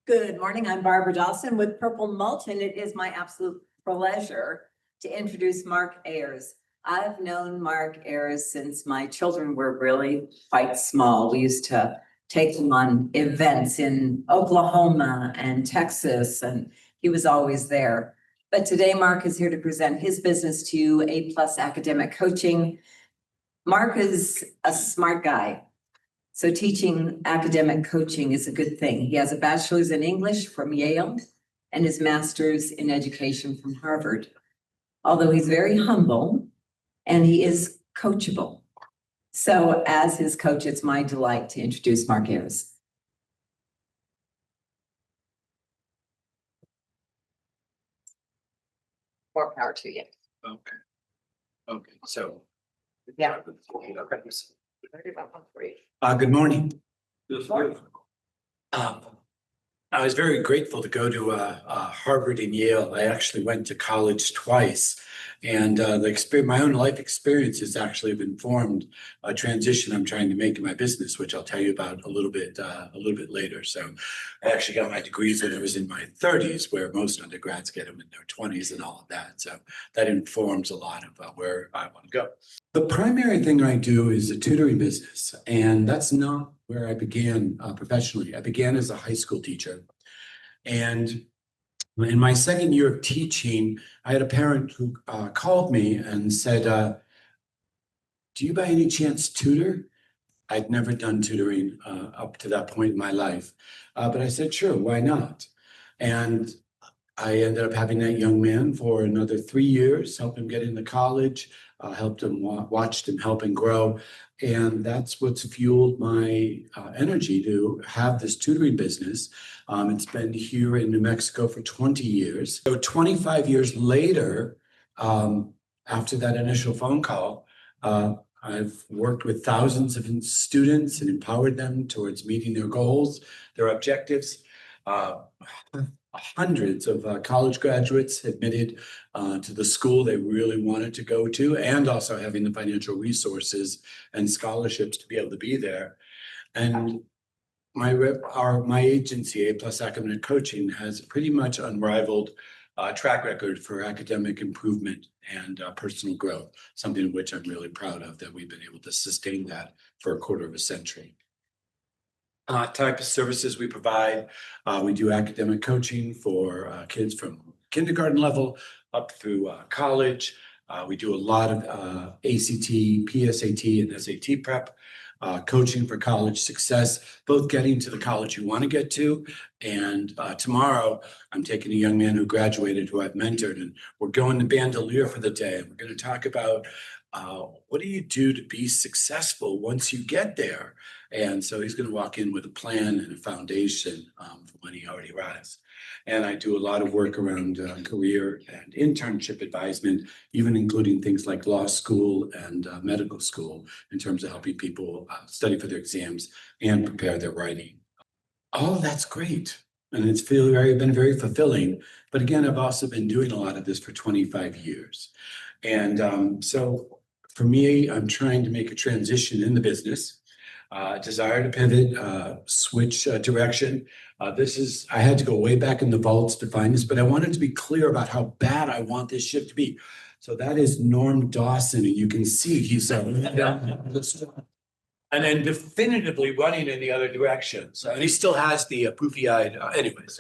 Good morning. I'm Barbara Dawson with Purple Mulch, and it is my absolute pleasure to introduce Mark Ayers. I've known Mark Ayers since my children were really quite small. We used to take them on events in Oklahoma and Texas, and he was always there. But today, Mark is here to present his business to you, A+ Academic Coaching. Mark is a smart guy. So teaching academic coaching is a good thing. He has a bachelor's in English from Yale and his master's in education from Harvard. Although he's very humble and he is coachable. So as his coach, it's my delight to introduce Mark Ayers. More power to you. Okay. So. Yeah. Good morning. I was very grateful to go to Harvard and Yale. I actually went to college twice, and my own life experiences actually have informed a transition I'm trying to make in my business, which I'll tell you about a little bit later. So, I actually got my degrees when I was in my 30s, where most undergrads get them in their 20s and all of that. So that informs a lot of where I want to go. The primary thing I do is a tutoring business, and that's not where I began professionally. I began as a high school teacher. And in my second year of teaching, I had a parent who called me and said, do you by any chance tutor? I'd never done tutoring up to that point in my life. But I said, sure, why not? And I ended up having that young man for another 3 years, helped him get into college, helped him, watched him help and grow. And that's what's fueled my energy to have this tutoring business. It's been here in New Mexico for 20 years. So 25 years later, after that initial phone call, I've worked with thousands of students and empowered them towards meeting their goals, their objectives. Hundreds of college graduates admitted to the school they really wanted to go to, and also having the financial resources and scholarships to be able to be there. And my agency, A+ Academic Coaching, has pretty much unrivaled track record for academic improvement and personal growth, something of which I'm really proud of, that we've been able to sustain that for a quarter of a century. Type of services we provide. We do academic coaching for kids from kindergarten level up through college. We do a lot of ACT, PSAT, and SAT prep, coaching for college success, both getting to the college you want to get to. And tomorrow, I'm taking a young man who graduated, who I've mentored, and we're going to Bandelier for the day. And we're going to talk about what do you do to be successful once you get there? And so he's going to walk in with a plan and a foundation for when he already arrives. And I do a lot of work around career and internship advisement, even including things like law school and medical school, in terms of helping people study for their exams and prepare their writing. All of that's great. And it's been very fulfilling. But again, I've also been doing a lot of this for 25 years. And so for me, I'm trying to make a transition in the business. Desire to pivot, switch direction. I had to go way back in the vaults to find this, but I wanted to be clear about how bad I want this shift to be. So that is Norm Dawson, and you can see he's and then definitively running in the other direction. So, and he still has the poofy-eyed, anyways.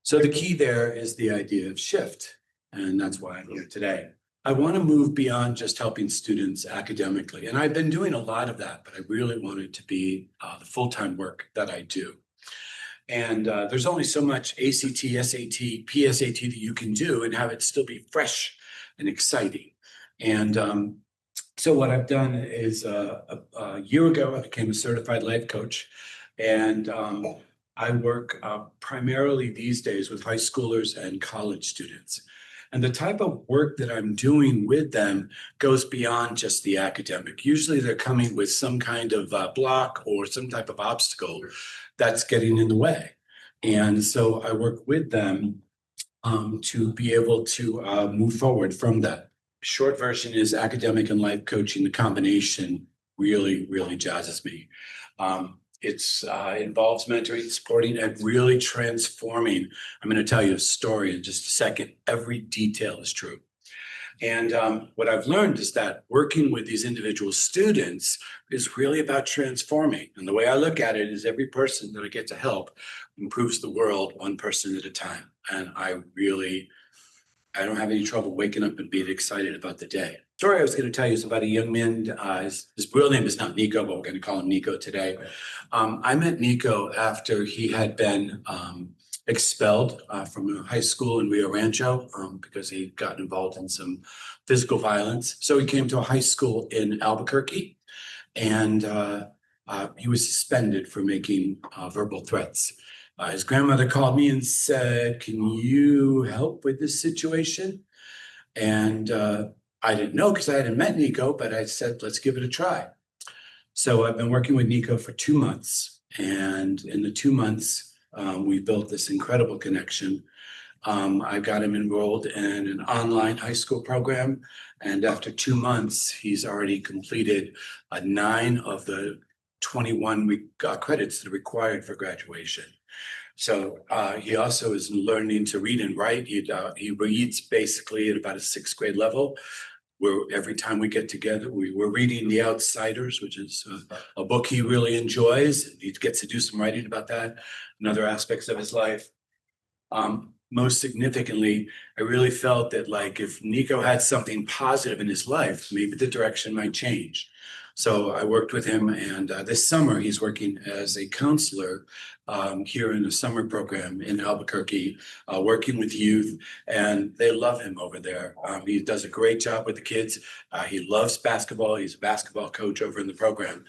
So the key there is the idea of shift, and that's why I'm here today. I want to move beyond just helping students academically. And I've been doing a lot of that, but I really want it to be the full-time work that I do. And there's only so much ACT, SAT, PSAT that you can do and have it still be fresh and exciting. And so what I've done is a year ago, I became a certified life coach. And I work primarily these days with high schoolers and college students. And the type of work that I'm doing with them goes beyond just the academic. Usually they're coming with some kind of block or some type of obstacle that's getting in the way. And so I work with them to be able to move forward from that. Short version is academic and life coaching. The combination really, really jazzes me. involves mentoring, supporting, and really transforming. I'm going to tell you a story in just a second. Every detail is true. And what I've learned is that working with these individual students is really about transforming. And the way I look at it is every person that I get to help improves the world one person at a time. And I don't have any trouble waking up and being excited about the day. The story I was going to tell you is about a young man. His real name is not Nico, but we're going to call him Nico today. I met Nico after he had been expelled from a high school in Rio Rancho because he got involved in some physical violence. So he came to a high school in Albuquerque, and he was suspended for making verbal threats. His grandmother called me and said, "Can you help with this situation?" And I didn't know because I hadn't met Nico, but I said, "Let's give it a try." So I've been working with Nico for 2 months, and in the 2 months, we built this incredible connection. I got him enrolled in an online high school program, and after 2 months, he's already completed 9 of the 21 credits that are required for graduation. So he also is learning to read and write. He reads basically at about a 6th grade level. Every time we get together, we're reading The Outsiders, which is a book he really enjoys. He gets to do some writing about that and other aspects of his life. Most significantly, I really felt that like if Nico had something positive in his life, maybe the direction might change. So I worked with him, and this summer he's working as a counselor here in a summer program in Albuquerque, working with youth, and they love him over there. He does a great job with the kids. He loves basketball. He's a basketball coach over in the program.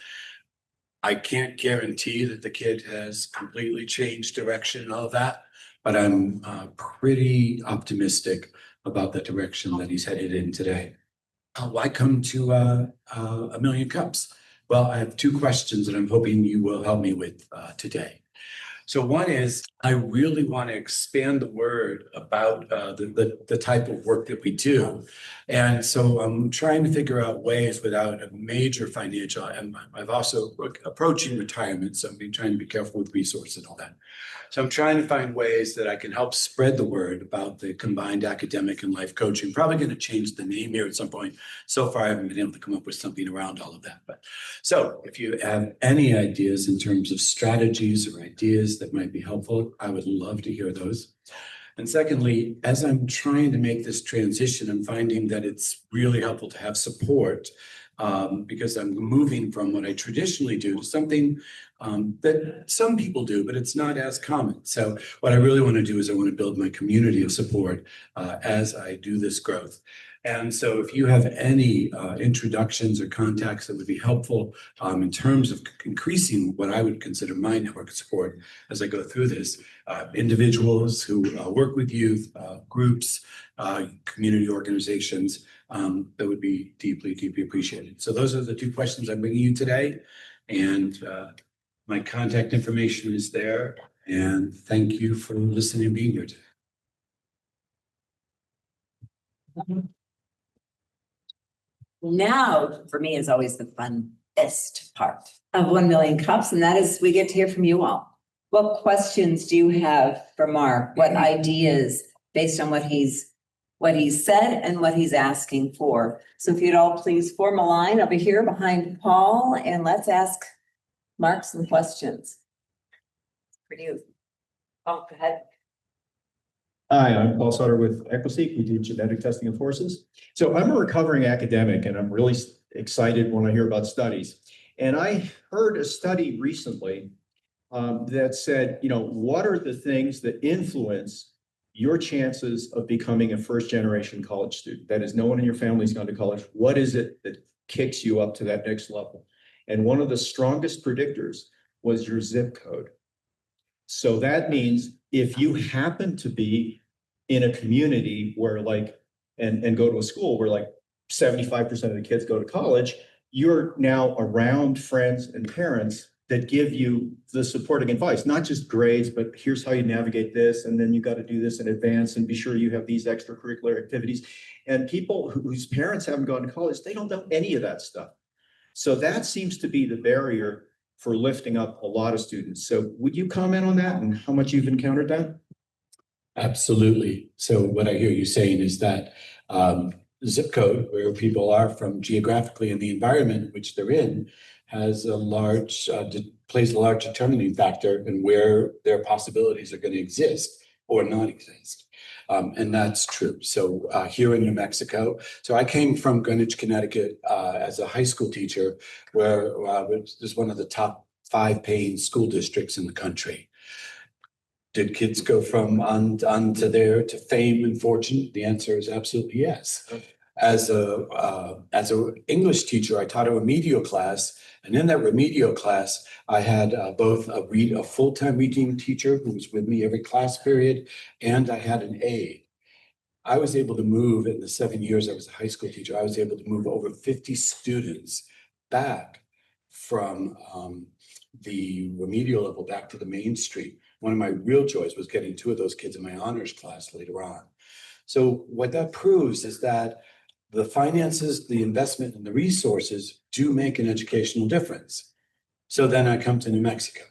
I can't guarantee that the kid has completely changed direction and all that, but I'm pretty optimistic about the direction that he's headed in today. Why come to a Million Cups? Well, I have 2 questions that I'm hoping you will help me with today. So one is, I really want to expand the word about the type of work that we do. And so I'm trying to figure out ways without a major financial, and I've also approaching retirement, so I'm trying to be careful with resources and all that. So I'm trying to find ways that I can help spread the word about the combined academic and life coaching. Probably going to change the name here at some point. So far, I haven't been able to come up with something around all of that. But so if you have any ideas in terms of strategies or ideas that might be helpful, I would love to hear those. And secondly, as I'm trying to make this transition, I'm finding that it's really helpful to have support because I'm moving from what I traditionally do to something that some people do, but it's not as common. So what I really want to do is I want to build my community of support as I do this growth. And so if you have any introductions or contacts that would be helpful in terms of increasing what I would consider my network of support as I go through this, individuals who work with youth, groups, community organizations, that would be deeply, deeply appreciated. So those are the 2 questions I'm bringing you today. And my contact information is there. And thank you for listening and being here today. Now, for me, is always the funnest part of 1 Million Cups, and that is we get to hear from you all. What questions do you have for Mark? What ideas based on what he's said and what he's asking for? So if you'd all please form a line over here behind Paul, and let's ask Mark some questions. For you. Oh, go ahead. Hi, I'm Paul Sutter with Equiseek. We do genetic testing of horses. So I'm a recovering academic, and I'm really excited when I hear about studies. And I heard a study recently that said, what are the things that influence your chances of becoming a first-generation college student? That is, no one in your family's gone to college. What is it that kicks you up to that next level? And one of the strongest predictors was your zip code. So that means if you happen to be in a community where and go to a school where 75% of the kids go to college, you're now around friends and parents that give you the supporting advice, not just grades, but here's how you navigate this. And then you got to do this in advance and be sure you have these extracurricular activities. And people whose parents haven't gone to college, they don't know any of that stuff. So that seems to be the barrier for lifting up a lot of students. So would you comment on that and how much you've encountered that? Absolutely. So what I hear you saying is that zip code, where people are from geographically and the environment in which they're in, has a large plays a large determining factor in where their possibilities are going to exist or not exist. And that's true. So here in New Mexico, so I came from Greenwich, Connecticut as a high school teacher, where it was one of the top 5 paying school districts in the country. Did kids go from on to there to fame and fortune? The answer is absolutely yes. As a English teacher, I taught a remedial class, and in that remedial class, I had both a full-time reading teacher who was with me every class period, and I had an aide. I was able to move in the 7 years I was a high school teacher. I was able to move over 50 students back from the remedial level back to the mainstream. One of my real joys was getting 2 of those kids in my honors class later on. So what that proves is that the finances, the investment, and the resources do make an educational difference. So then I come to New Mexico.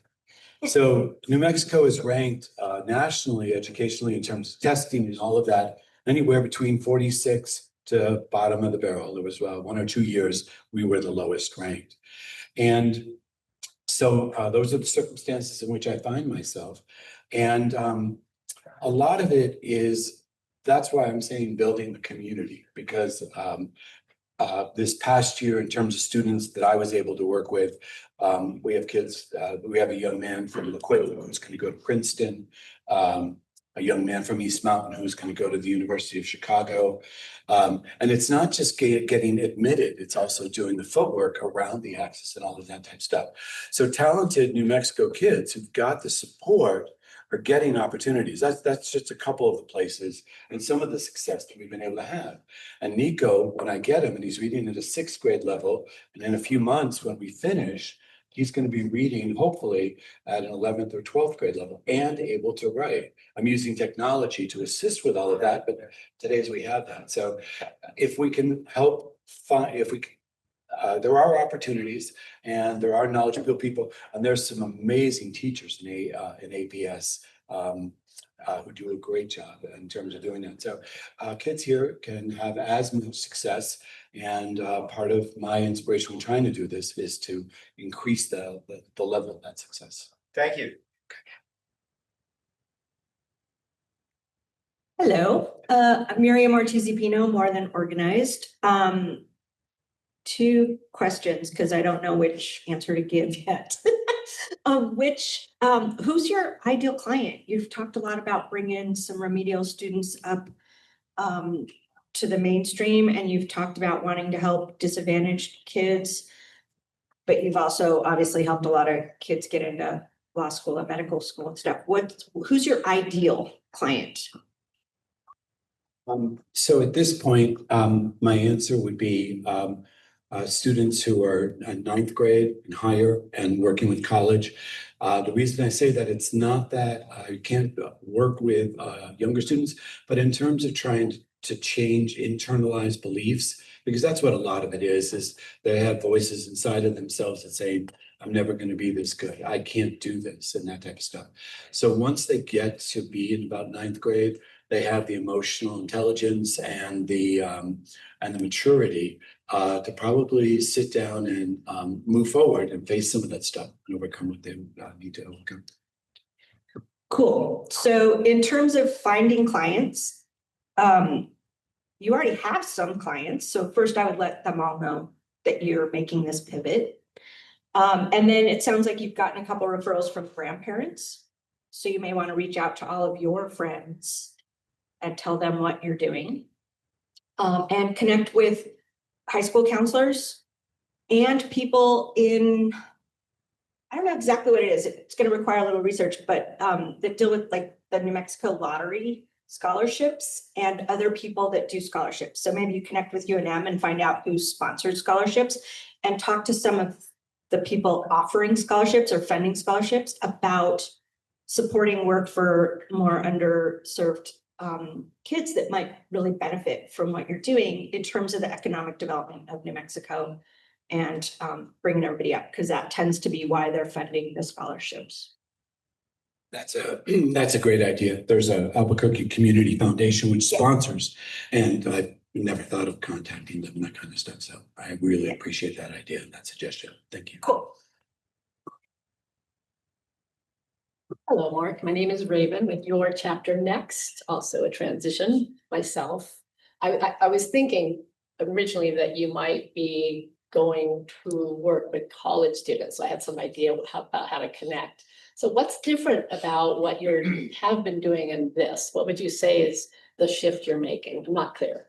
So New Mexico is ranked nationally, educationally, in terms of testing and all of that, anywhere between 46 to bottom of the barrel. There was 1 or 2 years we were the lowest ranked. And so those are the circumstances in which I find myself. And a lot of it is, that's why I'm saying building the community, because this past year, in terms of students that I was able to work with, we have kids, we have a young man from La Quinta who's going to go to Princeton, a young man from East Mountain who's going to go to the University of Chicago. And it's not just getting admitted, it's also doing the footwork around the access and all of that type of stuff. So talented New Mexico kids who've got the support are getting opportunities. That's just a couple of the places and some of the success that we've been able to have. And Nico, when I get him and he's reading at a 6th grade level, and in a few months when we finish, he's going to be reading hopefully at an 11th or 12th grade level and able to write. I'm using technology to assist with all of that, but today's we have that. So if we can help find, there are opportunities and there are knowledgeable people, and there's some amazing teachers in APS who do a great job in terms of doing that. So kids here can have as much success, and part of my inspiration when trying to do this is to increase the level of that success. Thank you. Hello, I'm Miriam Ortiz-Pino, More Than Organized. 2 questions, because I don't know which answer to give yet. Who's your ideal client? You've talked a lot about bringing some remedial students up to the mainstream, and you've talked about wanting to help disadvantaged kids, but you've also obviously helped a lot of kids get into law school and medical school and stuff. Who's your ideal client? So at this point, my answer would be students who are in 9th grade and higher and working with college. The reason I say that, it's not that I can't work with younger students, but in terms of trying to change internalized beliefs, because that's what a lot of it is they have voices inside of themselves that say, I'm never going to be this good, I can't do this, and that type of stuff. So once they get to be in about 9th grade, they have the emotional intelligence and the maturity to probably sit down and move forward and face some of that stuff and overcome what they need to overcome. Cool. So in terms of finding clients, you already have some clients. So first I would let them all know that you're making this pivot. And then it sounds like you've gotten a couple of referrals from grandparents. So you may want to reach out to all of your friends and tell them what you're doing. And connect with high school counselors and people in, I don't know exactly what it is. It's going to require a little research, but that deal with like the New Mexico lottery scholarships and other people that do scholarships. So maybe you connect with UNM and find out who sponsored scholarships and talk to some of the people offering scholarships or funding scholarships about supporting work for more underserved kids that might really benefit from what you're doing in terms of the economic development of New Mexico. and bringing everybody up, because that tends to be why they're funding the scholarships. That's a great idea. There's a Albuquerque Community Foundation which sponsors, and I've never thought of contacting them and that kind of stuff. So I really appreciate that idea and that suggestion. Thank you. Cool. Hello, Mark. My name is Raven with your chapter next, also a transition myself. I was thinking originally that you might be going to work with college students. So I had some idea about how to connect. So what's different about what you have been doing in this? What would you say is the shift you're making? I'm not clear.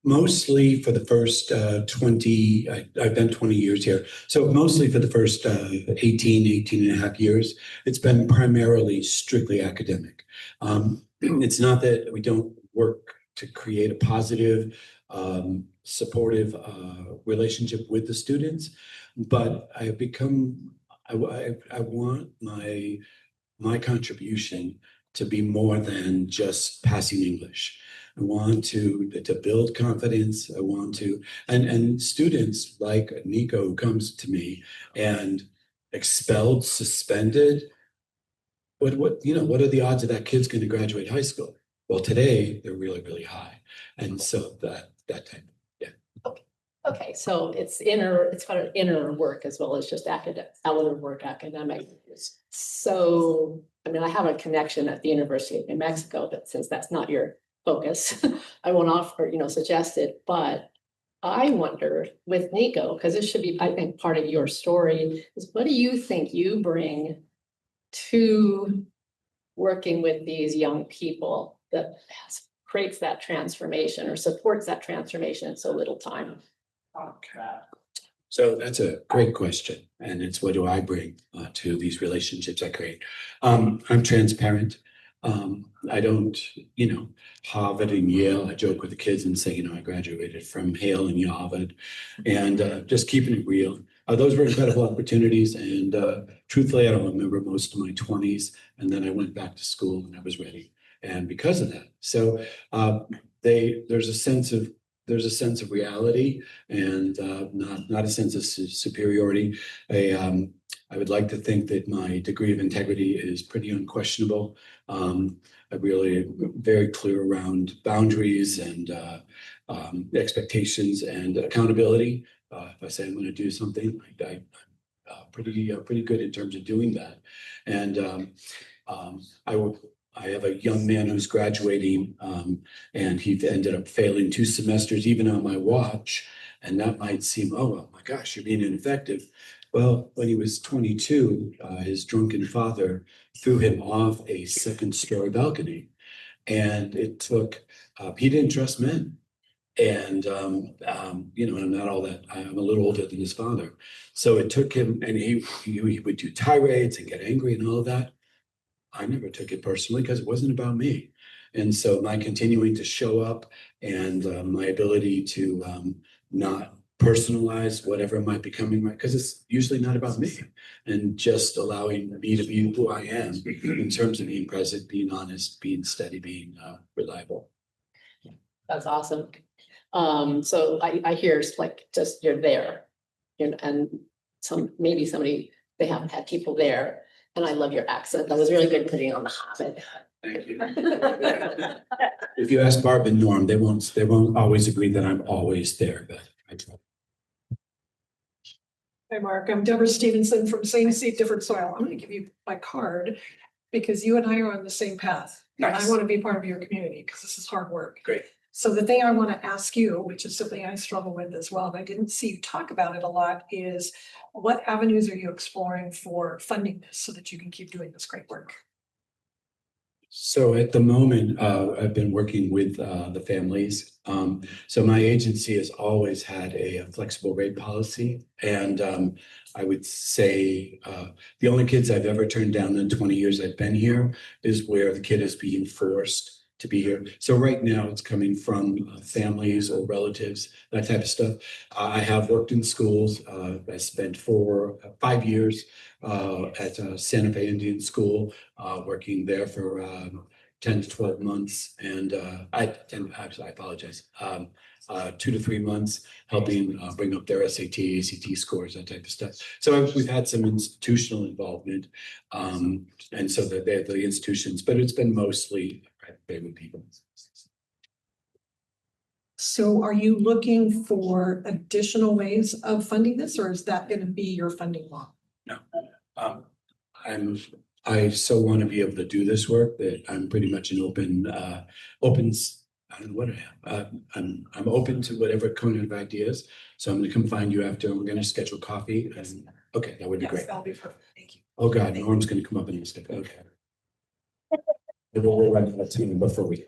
Mostly for the first 20, I've been 20 years here. So mostly for the first 18 and a half years, it's been primarily strictly academic. It's not that we don't work to create a positive, supportive relationship with the students, but I have become, I want my contribution to be more than just passing English. I want to build confidence. I want to, and students like Nico, who comes to me and expelled, suspended. What are the odds of that kid's going to graduate high school? Well, today they're really, really high. And so that type, yeah. Okay, so it's kind of inner work as well as just outer work, academic. So, I mean, I have a connection at the University of New Mexico, but since that's not your focus, I won't offer, suggest it, but I wonder with Nico, because this should be, I think, part of your story, is what do you think you bring to working with these young people that creates that transformation or supports that transformation in so little time? Okay. So that's a great question. And it's what do I bring to these relationships I create? I'm transparent. I don't, Harvard and Yale. I joke with the kids and say, I graduated from Hale and Harvard, and just keeping it real. Those were incredible opportunities. And truthfully, I don't remember most of my 20s. And then I went back to school and I was ready. And because of that, so there's a sense of reality and not a sense of superiority. I would like to think that my degree of integrity is pretty unquestionable. I'm really very clear around boundaries and expectations and accountability. If I say I'm going to do something, I'm pretty good in terms of doing that. And I have a young man who's graduating, and he ended up failing 2 semesters, even on my watch. And that might seem, oh my gosh, you're being ineffective. Well, when he was 22, his drunken father threw him off a 2nd-story balcony, and it took. He didn't trust men, and I'm not all that. I'm a little older than his father, so it took him, and he would do tirades and get angry and all of that. I never took it personally because it wasn't about me. And so my continuing to show up and my ability to not personalize whatever might be coming, because it's usually not about me, and just allowing me to be who I am in terms of being present, being honest, being steady, being reliable. That's awesome. So I hear it's like just you're there, and maybe somebody, they haven't had people there. And I love your accent. That was really good putting on the Hobbit. Thank you. If you ask Barb and Norm, they won't always agree that I'm always there, but I try. Hi, Mark. I'm Deborah Stevenson from Same Seed, Different Soil. I'm going to give you my card because you and I are on the same path. Nice. And I want to be part of your community because this is hard work. Great. So the thing I want to ask you, which is something I struggle with as well, and I didn't see you talk about it a lot, is what avenues are you exploring for funding this so that you can keep doing this great work? So at the moment, I've been working with the families. So my agency has always had a flexible rate policy. And I would say the only kids I've ever turned down in 20 years I've been here is where the kid is being forced to be here. So right now it's coming from families or relatives, that type of stuff. I have worked in schools. I spent 5 years at Santa Fe Indian School, working there for 10 to 12 months, and I apologize. 2 to 3 months, helping bring up their SAT, ACT scores, that type of stuff. So we've had some institutional involvement, and so the institutions, but it's been mostly private people. So are you looking for additional ways of funding this, or is that gonna be your funding model? No, I so want to be able to do this work that I'm pretty much an open, I don't know what I am. I'm open to whatever kind of ideas. So I'm gonna come find you after, and we're gonna schedule coffee, and, okay, that would be Yes, great. that'll be perfect. Thank you. Oh, God, Norm's gonna come up and stick, okay. We'll run that team before we.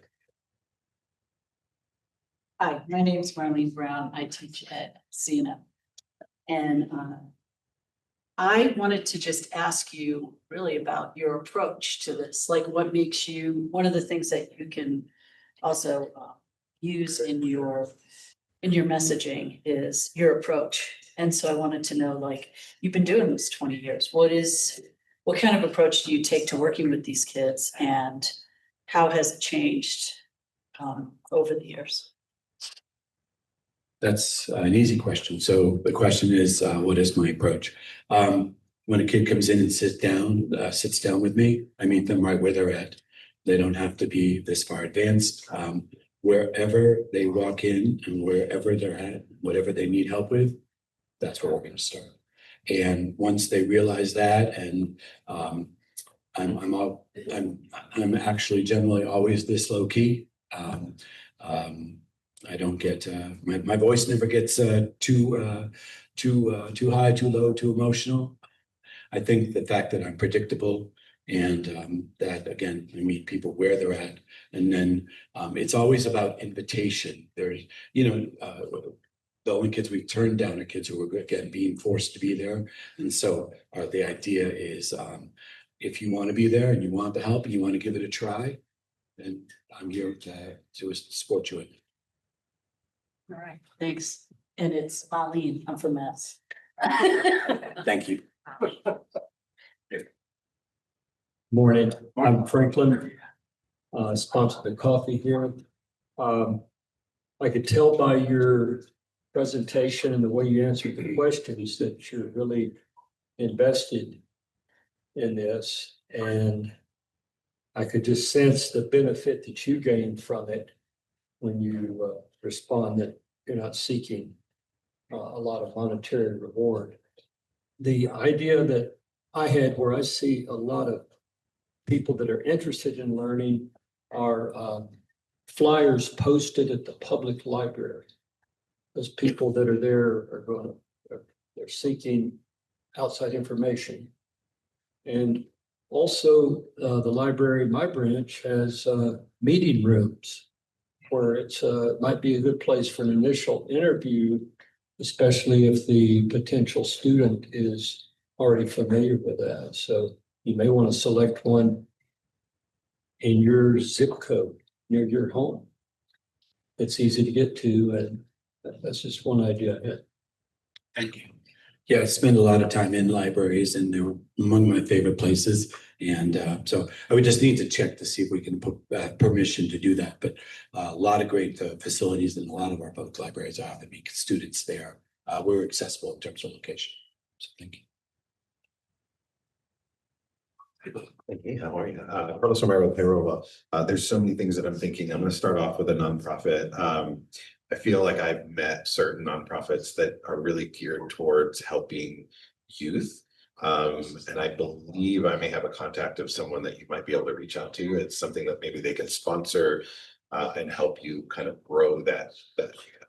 Hi, my name is Marlene Brown. I teach at CNF. And I wanted to just ask you really about your approach to this, like what makes you, one of the things that you can also use in your messaging is your approach. And so I wanted to know, like, you've been doing this 20 years. What kind of approach do you take to working with these kids, and how has it changed over the years? That's an easy question. So the question is, what is my approach? When a kid comes in and sits down with me, I meet them right where they're at. They don't have to be this far advanced. Wherever they walk in and wherever they're at, whatever they need help with, that's where we're going to start. And once they realize that, and I'm actually generally always this low key. I don't get my voice never gets too high, too low, too emotional. I think the fact that I'm predictable, and that, again, I meet people where they're at, and then it's always about invitation. There's, the only kids we've turned down are kids who are, again, being forced to be there. And so the idea is, if you want to be there and you want the help and you want to give it a try, then I'm here to support you in it. All right, thanks. And it's Marlene, I'm from Mass. Thank you. Morning, I'm Franklin, sponsored the coffee here. I could tell by your presentation and the way you answered the questions that you're really invested in this, and I could just sense the benefit that you gain from it when you respond that you're not seeking a lot of monetary reward. The idea that I had, where I see a lot of people that are interested in learning, are flyers posted at the public library. Those people that are there they're seeking outside information. And also the library, my branch, has meeting rooms where it's might be a good place for an initial interview, especially if the potential student is already familiar with that. So you may want to select one in your zip code near your home. It's easy to get to, and that's just one idea I had. Thank you. Yeah, I spend a lot of time in libraries, and they're among my favorite places. And so I would just need to check to see if we can put permission to do that. But a lot of great facilities, and a lot of our public libraries are having students there. We're accessible in terms of location. So thank you. Hey, how are you? Carlos Romero with Payroll. There's so many things that I'm thinking. I'm going to start off with a nonprofit. I feel like I've met certain nonprofits that are really geared towards helping youth. And I believe I may have a contact of someone that you might be able to reach out to. It's something that maybe they can sponsor and help you kind of grow that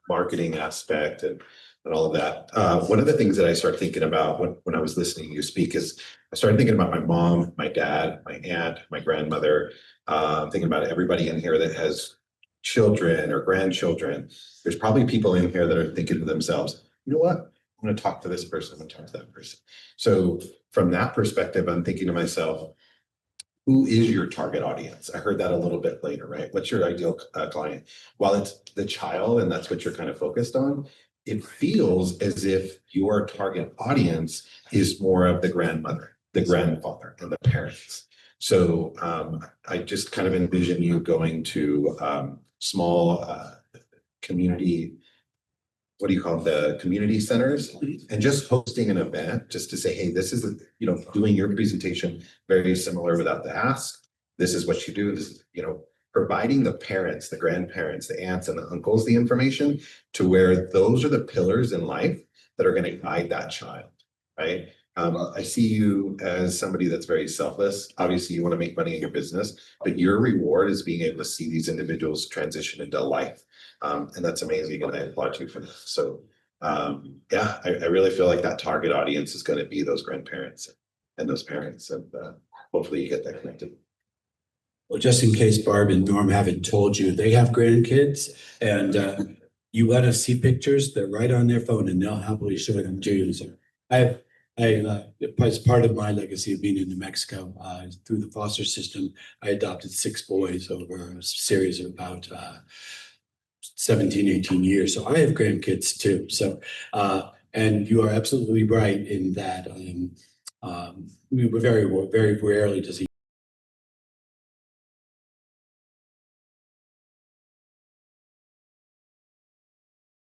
marketing aspect and all of that. One of the things that I started thinking about when I was listening to you speak is I started thinking about my mom, my dad, my aunt, my grandmother, thinking about everybody in here that has children or grandchildren. There's probably people in here that are thinking to themselves, you know what? I'm going to talk to this person. I'm going to talk to that person. So from that perspective, I'm thinking to myself, who is your target audience? I heard that a little bit later, right? What's your ideal client? While it's the child and that's what you're kind of focused on, it feels as if your target audience is more of the grandmother, the grandfather, and the parents. So I just kind of envision you going to small community, what do you call it, the community centers, and just hosting an event just to say, hey, this is, doing your presentation very similar without the ask. This is what you do. This is, providing the parents, the grandparents, the aunts and the uncles, the information to where those are the pillars in life that are going to guide that child, right? I see you as somebody that's very selfless. Obviously, you want to make money in your business, but your reward is being able to see these individuals transition into life. And that's amazing. And I applaud you for that. So yeah, I really feel like that target audience is going to be those grandparents and those parents. And hopefully you get that connected. Well, just in case Barb and Norm haven't told you, they have grandkids and you let us see pictures, they're right on their phone and they'll happily show them to you. So as part of my legacy of being in New Mexico, through the foster system, I adopted 6 boys over a series of about 17, 18 years. So I have grandkids too. So, and you are absolutely right in that we were very rarely does he